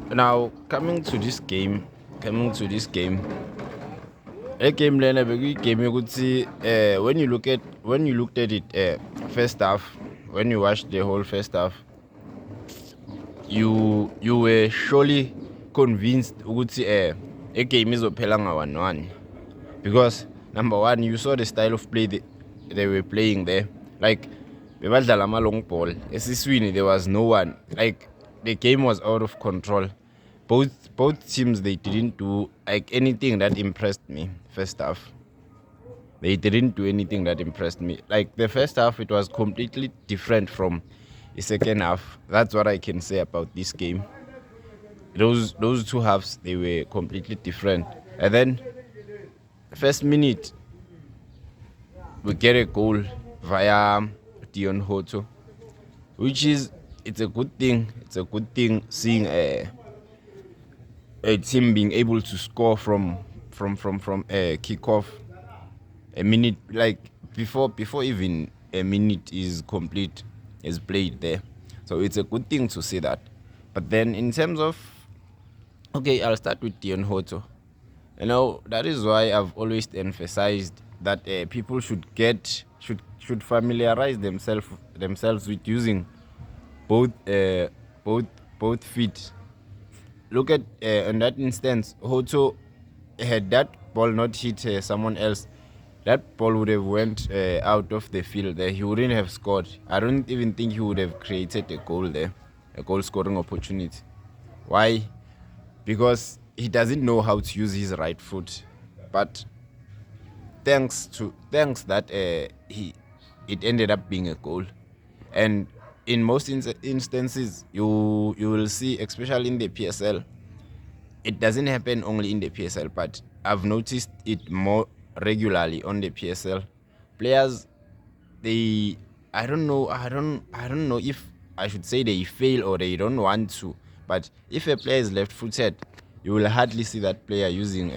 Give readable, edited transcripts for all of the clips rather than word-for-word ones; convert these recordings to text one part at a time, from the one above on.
Now coming to this game, a game lena game you could see when you looked at it first half, when you watched the whole first half, you were surely convinced ukuthi a game izophela nga 1-1 because number one, you saw the style of play they were playing there. Like bebadlala ama long ball esiswini, there was no one. Like the game was out of control. Both teams, they didn't do like anything that impressed me first half. They didn't do anything that impressed me. Like the first half, it was completely different from the second half. That's what I can say about this game. Those two halves, they were completely different. And then first minute, we get a goal via Dion Hoto, which is it's a good thing. It's a good thing seeing a team being able to score from a kickoff a minute, like before even a minute is complete, is played there. So it's a good thing to see that. But then in terms of, okay, I'll start with Dion Hoto. You know, that is why I've always emphasized that people should familiarize themselves with using both both both feet. Look at in that instance, Hoto, had that ball not hit someone else, that ball would have went out of the field there. He wouldn't have scored. I don't even think he would have created a goal there, a goal scoring opportunity. Why? Because he doesn't know how to use his right foot. But thanks that it ended up being a goal. And in most instances, you will see, especially in the PSL, it doesn't happen only in the PSL, but I've noticed it more regularly on the PSL. Players, I don't know if I should say they fail or they don't want to, but if a player is left-footed, you will hardly see that player using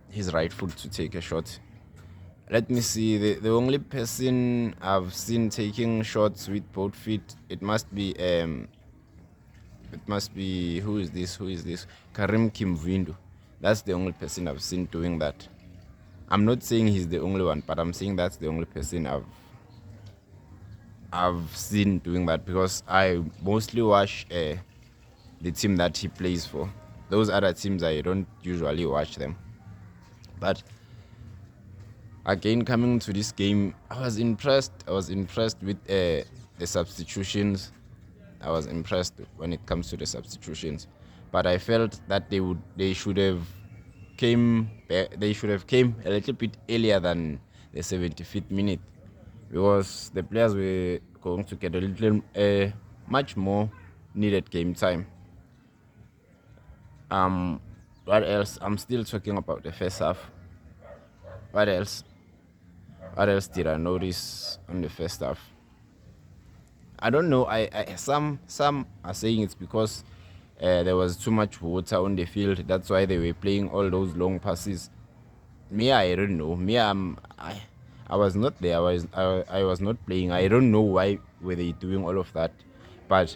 his right foot to take a shot. Let me see. The only person I've seen taking shots with both feet, it must be who is this? Karim Kimvindo. That's the only person I've seen doing that. I'm not saying he's the only one, but I'm saying that's the only person I've seen doing that, because I mostly watch the team that he plays for. Those other teams, I don't usually watch them. But again, coming to this game, I was impressed with the substitutions. I was impressed when it comes to the substitutions, but I felt that they should have came a little bit earlier than the 75th minute, because the players were going to get a little much more needed game time. What else? I'm still talking about the first half. What else? What else did I notice on the first half? I don't know. Some are saying it's because there was too much water on the field. That's why they were playing all those long passes. Me, I don't know. I was not there. I was not playing. I don't know why were they doing all of that. But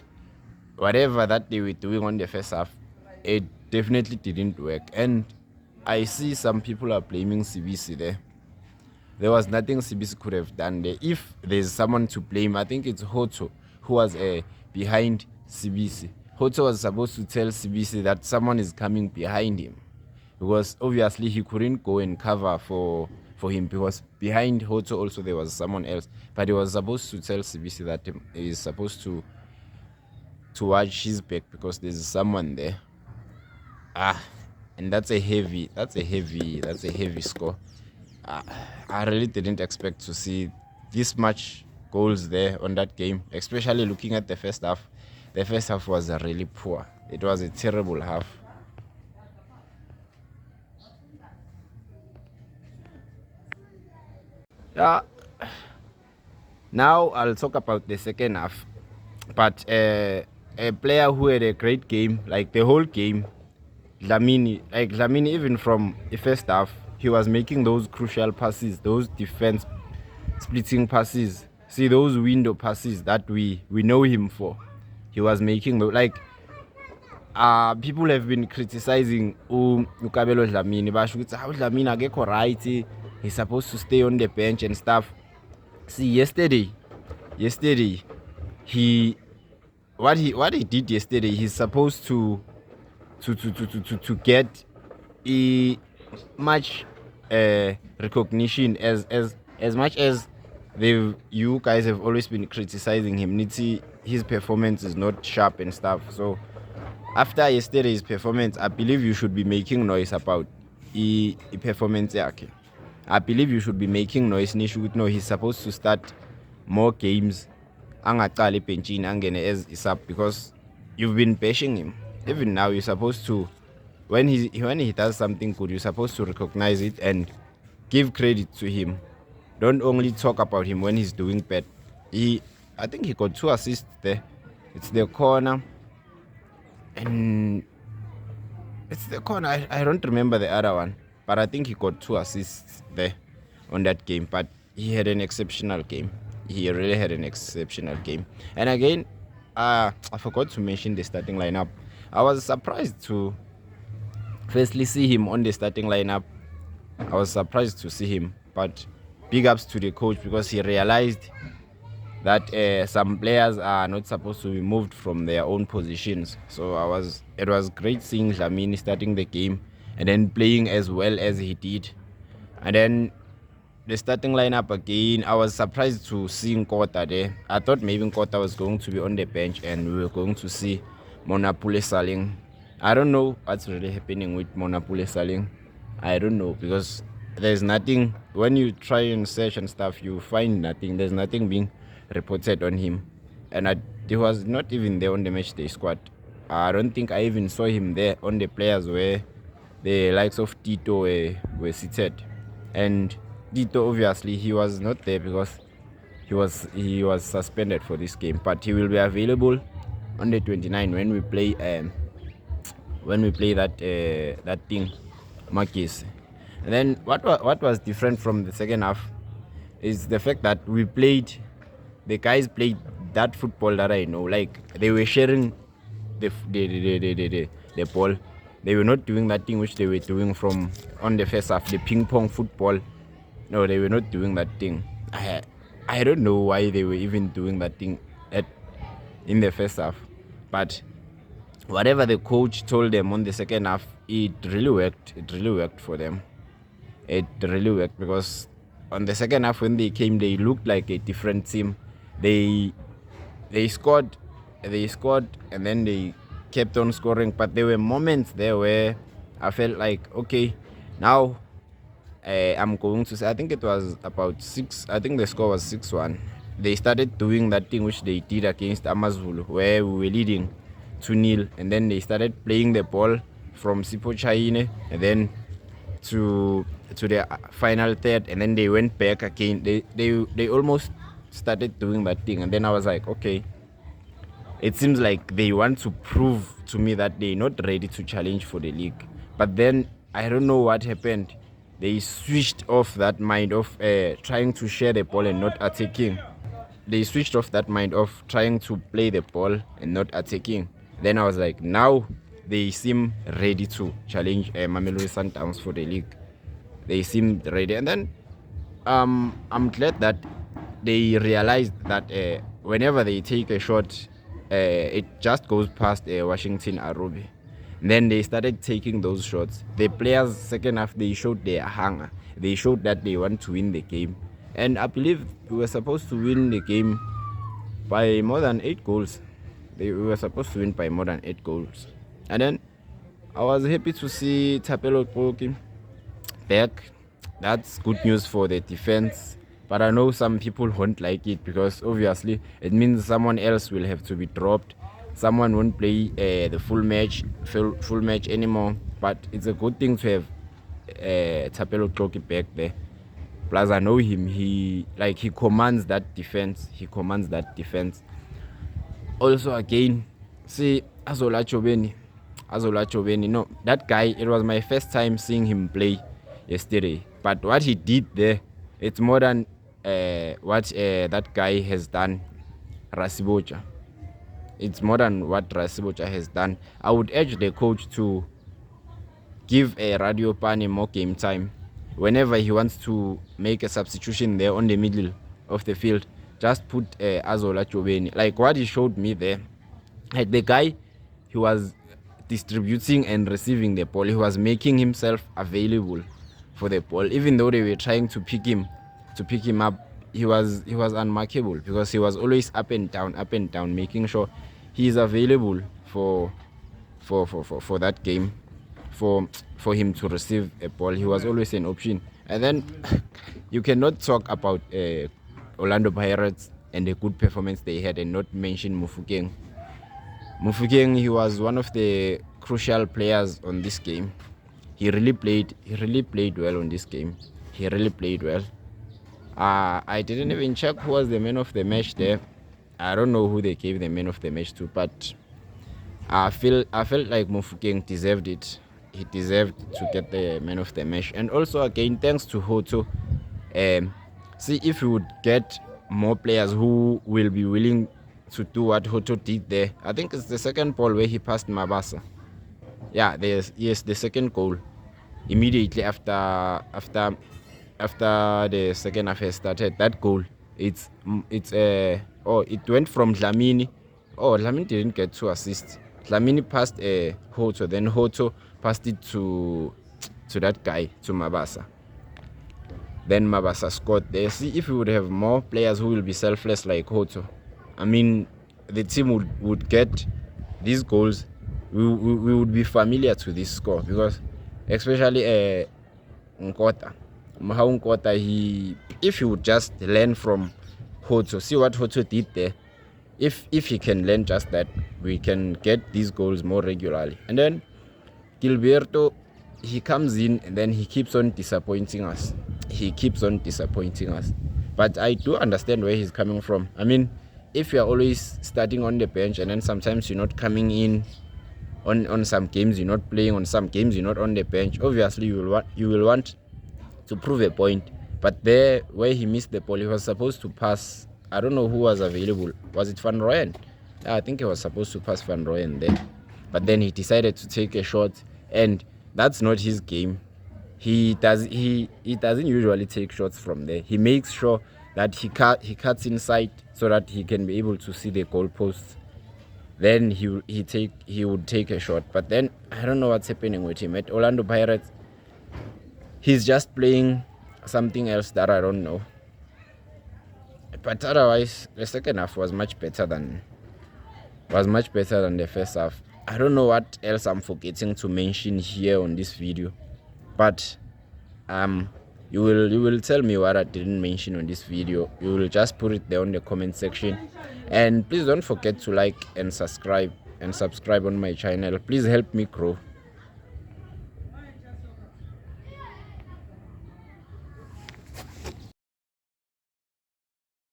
whatever that they were doing on the first half, it definitely didn't work. And I see some people are blaming CBC there. There was nothing CBC could have done there. If there's someone to blame, I think it's Hoto, who was behind CBC. Hoto was supposed to tell CBC that someone is coming behind him, because obviously he couldn't go and cover for him, because behind Hoto also there was someone else. But he was supposed to tell CBC that he is supposed to watch his back, because there's someone there. And that's a heavy score. I really didn't expect to see this much goals there on that game, especially looking at the first half. The first half was really poor. It was a terrible half. Yeah. Now I'll talk about the second half. But a player who had a great game, like the whole game, Dlamini, even from the first half, he was making those crucial passes, those defense splitting passes. See, those window passes that we know him for. He was making those, like, people have been criticizing Ukabelo Dlamini. Basho ukuthi how Dlamini akekho right, he's supposed to stay on the bench and stuff. See, yesterday he what he did yesterday, he's supposed to get much recognition as much as you guys have always been criticizing him. His performance is not sharp and stuff. So after yesterday's performance, I believe you should be making noise about the performance yakhe. I believe you should be making noise. No, he's supposed to start more games. Angaqali benchini angene as a sub, because you've been bashing him. Even now, you're supposed to, when he does something good, you're supposed to recognize it and give credit to him. Don't only talk about him when he's doing bad. I think he got 2 assists there. It's the corner, and it's the corner. I don't remember the other one, but I think he got 2 assists there on that game. But he had an exceptional game. He really had an exceptional game. And again, I forgot to mention the starting lineup. I was surprised to firstly see him on the starting lineup. I was surprised to see him, but big ups to the coach, because he realized that some players are not supposed to be moved from their own positions. So it was great seeing Dlamini starting the game and then playing as well as he did. And then the starting lineup again, I was surprised to see Nkota there. I thought maybe Nkota was going to be on the bench and we were going to see Monapule Saling. I don't know what's really happening with Monapule Saling. I don't know, because there's nothing. When you try and search and stuff, you find nothing. There's nothing being reported on him. And he was not even there on the matchday squad. I don't think I even saw him there on the players where the likes of Tito were seated. And Tito, obviously, he was not there because he was suspended for this game, but he will be available on the 29 when we play that thing, Marquis. And then what was different from the second half is the fact that the guys played that football that I know. Like, they were sharing the ball. They were not doing that thing which they were doing from on the first half, the ping pong football. No, they were not doing that thing. I don't know why they were even doing that thing in the first half. But whatever the coach told them on the second half, it really worked. It really worked for them. It really worked, because on the second half when they came, they looked like a different team. They scored, and then they kept on scoring. But there were moments there where I felt like, okay, now I'm going to say, I think it was about 6, I think the score was 6-1. They started doing that thing which they did against Amazulu, where we were leading 2-0, and then they started playing the ball from Sipo Chaine and then to the final third, and then they went back again. They almost started doing that thing, and then I was like, okay, it seems like they want to prove to me that they're not ready to challenge for the league. But then I don't know what happened. They switched off that mind of trying to share the ball and not attacking. They switched off that mind of trying to play the ball and not attacking. Then I was like, now they seem ready to challenge Mamelodi Sundowns for the league. They seemed ready. And then I'm glad that they realized that whenever they take a shot, it just goes past Washington Arubi. Then they started taking those shots. The players, second half, they showed their hunger. They showed that they want to win the game. And I believe we were supposed to win the game by more than 8 goals. We were supposed to win by more than 8 goals. And then I was happy to see Tapelo Koki back. That's good news for the defense. But I know some people won't like it, because obviously it means someone else will have to be dropped. Someone won't play the full match anymore. But it's a good thing to have Tapelo Koki back there. Plus, I know him. He commands that defense. Also, again, see Azola Chobeni. No, that guy. It was my first time seeing him play yesterday. But what he did there, it's more than what that guy has done, Rasibocha. It's more than what Rasibocha has done. I would urge the coach to give a Radio Pane more game time. Whenever he wants to make a substitution there on the middle of the field, just put Azola Chobeni. Like what he showed me there, like the guy, he was distributing and receiving the ball. He was making himself available for the ball. Even though they were trying to pick him up, he was unmarkable because he was always up and down, making sure he is available for that game. For him to receive a ball, he was always an option. And then you cannot talk about Orlando Pirates and the good performance they had and not mention Mufukeng. Mufukeng, he was one of the crucial players on this game. He really played well on this game. He really played well. I didn't even check who was the man of the match there. I don't know who they gave the man of the match to, but I felt like Mufukeng deserved it. He deserved to get the man of the match. And also again, thanks to Hoto. See if we would get more players who will be willing to do what Hoto did there. I think it's the second ball where he passed Mabasa. Yeah, the second goal. Immediately after the second half has started, that goal, it went from Dlamini. Dlamini didn't get 2 assists. Dlamini passed Hoto, then Hoto passed it to that guy, to Mabasa. Then Mabasa scored there. See if we would have more players who will be selfless like Hoto. I mean, the team would get these goals. We would be familiar to this score because especially Nkota. How Nkota, if he would just learn from Hoto, see what Hoto did there. If he can learn just that, we can get these goals more regularly. And then Gilberto, he comes in and then he keeps on disappointing us. But I do understand where he's coming from. I mean, if you're always starting on the bench and then sometimes you're not coming in on some games, you're not playing, on some games you're not on the bench, obviously you will want to prove a point. But there, where he missed the ball, he was supposed to pass. I don't know who was available. Was it Van Rooyen? I think he was supposed to pass Van Rooyen there. But then he decided to take a shot, and that's not his game. He doesn't usually take shots from there. He makes sure that he cuts inside so that he can be able to see the goalposts. Then he would take a shot. But then I don't know what's happening with him. At Orlando Pirates, he's just playing something else that I don't know. But otherwise, the second half was much better than the first half. I don't know what else I'm forgetting to mention here on this video, but you will tell me what I didn't mention on this video. You will just put it there on the comment section, and please don't forget to like and subscribe on my channel. Please help me grow.